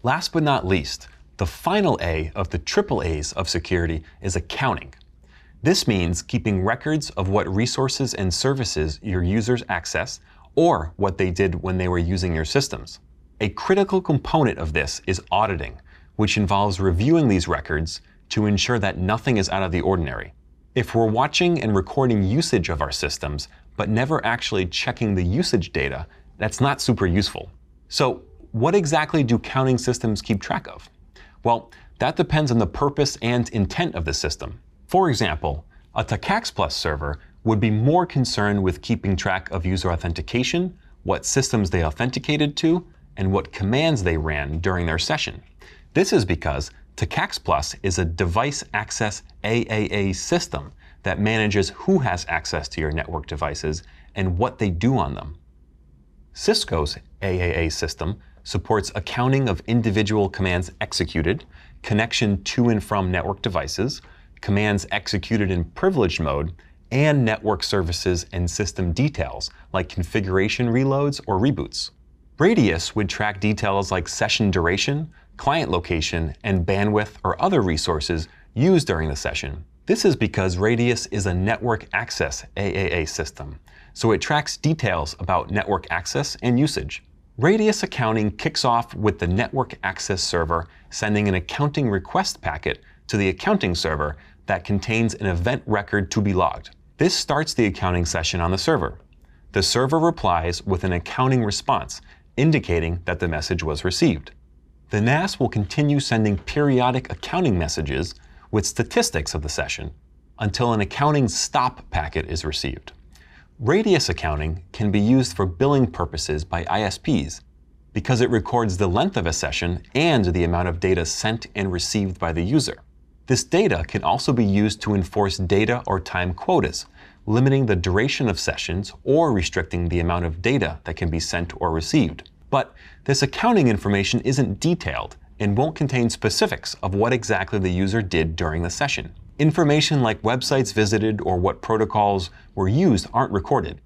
Last but not least, the final A of the triple A's of security is accounting. This means keeping records of what resources and services your users access or what they did when they were using your systems. A critical component of this is auditing, which involves reviewing these records to ensure that nothing is out of the ordinary. If we're watching and recording usage of our systems, but never actually checking the usage data, that's not super useful. So what exactly do counting systems keep track of? Well, that depends on the purpose and intent of the system. For example, a Takacs Plus server would be more concerned with keeping track of user authentication, what systems they authenticated to, and what commands they ran during their session. This is because Takacs Plus is a device access AAA system that manages who has access to your network devices and what they do on them. Cisco's AAA system supports accounting of individual commands executed, connection to and from network devices, commands executed in privileged mode, and network services and system details like configuration reloads or reboots. Radius would track details like session duration, client location, and bandwidth or other resources used during the session. This is because Radius is a network access AAA system, so it tracks details about network access and usage. Radius accounting kicks off with the network access server sending an accounting request packet to the accounting server that contains an event record to be logged. This starts the accounting session on the server. The server replies with an accounting response, indicating that the message was received. The NAS will continue sending periodic accounting messages with statistics of the session until an accounting stop packet is received. Radius accounting can be used for billing purposes by ISPs because it records the length of a session and the amount of data sent and received by the user. This data can also be used to enforce data or time quotas, limiting the duration of sessions or restricting the amount of data that can be sent or received. But this accounting information isn't detailed and won't contain specifics of what exactly the user did during the session. Information like websites visited or what protocols were used aren't recorded.